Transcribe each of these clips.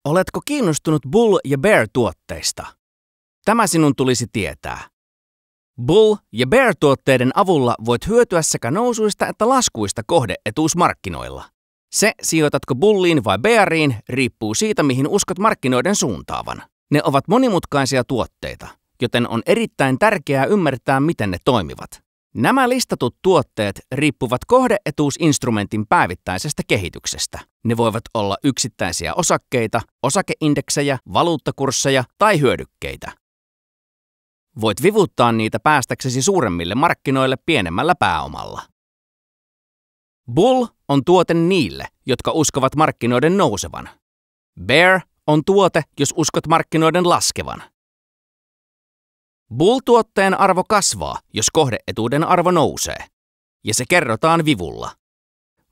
Oletko kiinnostunut Bull ja Bear-tuotteista? Tämä sinun tulisi tietää. Bull ja Bear-tuotteiden avulla voit hyötyä sekä nousuista että laskuista kohde-etuusmarkkinoilla. Se, sijoitatko Bulliin vai Beariin, riippuu siitä, mihin uskot markkinoiden suuntaavan. Ne ovat monimutkaisia tuotteita, joten on erittäin tärkeää ymmärtää, miten ne toimivat. Nämä listatut tuotteet riippuvat kohde-etuusinstrumentin päivittäisestä kehityksestä. Ne voivat olla yksittäisiä osakkeita, osakeindeksejä, valuuttakursseja tai hyödykkeitä. Voit vivuttaa niitä päästäksesi suuremmille markkinoille pienemmällä pääomalla. Bull on tuote niille, jotka uskovat markkinoiden nousevan. Bear on tuote, jos uskot markkinoiden laskevan. Bull-tuotteen arvo kasvaa, jos kohde-etuuden arvo nousee, ja se kerrotaan vivulla.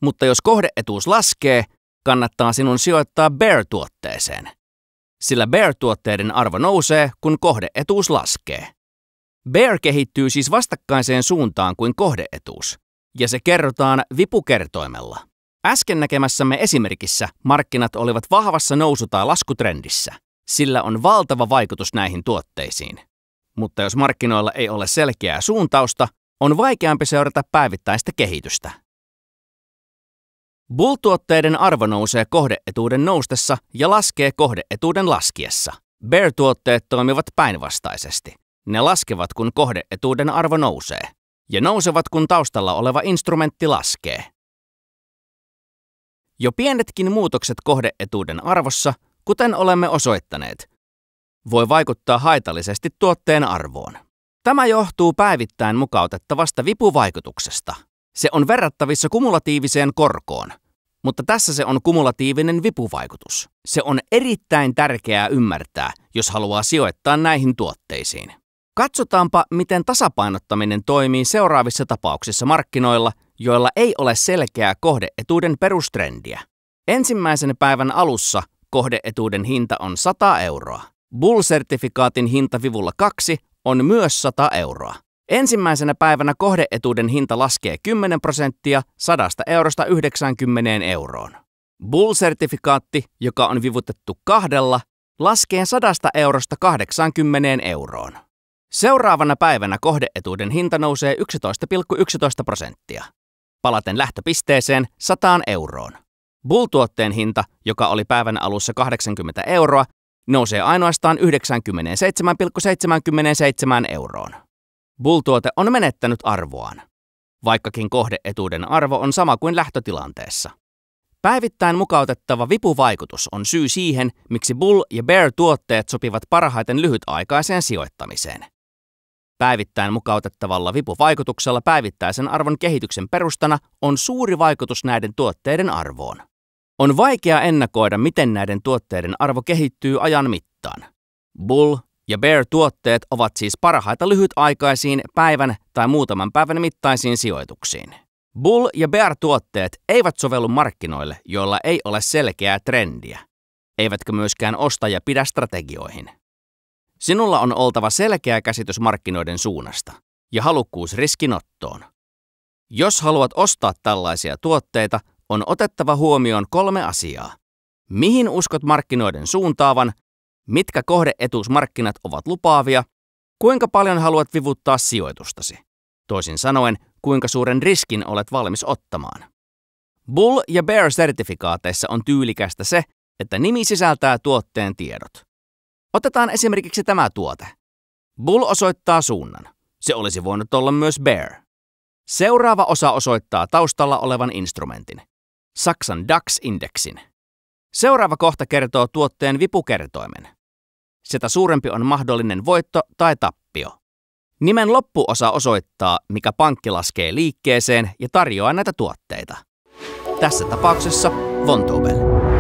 Mutta jos kohde-etuus laskee, kannattaa sinun sijoittaa Bear-tuotteeseen, sillä Bear-tuotteiden arvo nousee, kun kohde-etuus laskee. Bear kehittyy siis vastakkaiseen suuntaan kuin kohde-etuus, ja se kerrotaan vipukertoimella. Äsken näkemässämme esimerkissä markkinat olivat vahvassa nousu- tai laskutrendissä. Sillä on valtava vaikutus näihin tuotteisiin. Mutta jos markkinoilla ei ole selkeää suuntausta, on vaikeampi seurata päivittäistä kehitystä. Bull-tuotteiden arvo nousee kohde-etuuden noustessa ja laskee kohde-etuuden laskiessa. Bear-tuotteet toimivat päinvastaisesti. Ne laskevat, kun kohde-etuuden arvo nousee, ja nousevat, kun taustalla oleva instrumentti laskee. Jo pienetkin muutokset kohde-etuuden arvossa, kuten olemme osoittaneet, voi vaikuttaa haitallisesti tuotteen arvoon. Tämä johtuu päivittäin mukautettavasta vipuvaikutuksesta. Se on verrattavissa kumulatiiviseen korkoon, mutta tässä se on kumulatiivinen vipuvaikutus. Se on erittäin tärkeää ymmärtää, jos haluaa sijoittaa näihin tuotteisiin. Katsotaanpa, miten tasapainottaminen toimii seuraavissa tapauksissa markkinoilla, joilla ei ole selkeää kohde-etuuden perustrendiä. Ensimmäisen päivän alussa kohde-etuuden hinta on 100 euroa. Bull-sertifikaatin hinta vivulla 2 on myös 100 euroa. Ensimmäisenä päivänä kohde-etuuden hinta laskee 10% 100 eurosta 90 euroon. Bull-sertifikaatti, joka on vivutettu 2, laskee 100 eurosta 80 euroon. Seuraavana päivänä kohde-etuuden hinta nousee 11,11%, palaten lähtöpisteeseen 100 euroon. Bull-tuotteen hinta, joka oli päivän alussa 80 euroa, nousee ainoastaan 97,77 euroon. Bull-tuote on menettänyt arvoaan, vaikkakin kohde-etuuden arvo on sama kuin lähtötilanteessa. Päivittäin mukautettava vipuvaikutus on syy siihen, miksi Bull- ja Bear-tuotteet sopivat parhaiten lyhytaikaiseen sijoittamiseen. Päivittäin mukautettavalla vipuvaikutuksella päivittäisen arvon kehityksen perustana on suuri vaikutus näiden tuotteiden arvoon. On vaikea ennakoida, miten näiden tuotteiden arvo kehittyy ajan mittaan. Bull- ja Bear-tuotteet ovat siis parhaita lyhytaikaisiin päivän tai muutaman päivän mittaisiin sijoituksiin. Bull- ja Bear-tuotteet eivät sovellu markkinoille, joilla ei ole selkeää trendiä, eivätkä myöskään osta ja pidä strategioihin. Sinulla on oltava selkeä käsitys markkinoiden suunnasta ja halukkuus riskinottoon. Jos haluat ostaa tällaisia tuotteita, on otettava huomioon 3 asiaa. Mihin uskot markkinoiden suuntaavan, mitkä kohde-etuusmarkkinat ovat lupaavia, kuinka paljon haluat vivuttaa sijoitustasi. Toisin sanoen, kuinka suuren riskin olet valmis ottamaan. Bull- ja Bear-sertifikaateissa on tyylikästä se, että nimi sisältää tuotteen tiedot. Otetaan esimerkiksi tämä tuote. Bull osoittaa suunnan. Se olisi voinut olla myös Bear. Seuraava osa osoittaa taustalla olevan instrumentin, Saksan DAX-indeksin. Seuraava kohta kertoo tuotteen vipukertoimen. Sitä suurempi on mahdollinen voitto tai tappio. Nimen loppuosa osoittaa, mikä pankki laskee liikkeeseen ja tarjoaa näitä tuotteita. Tässä tapauksessa Vontobel.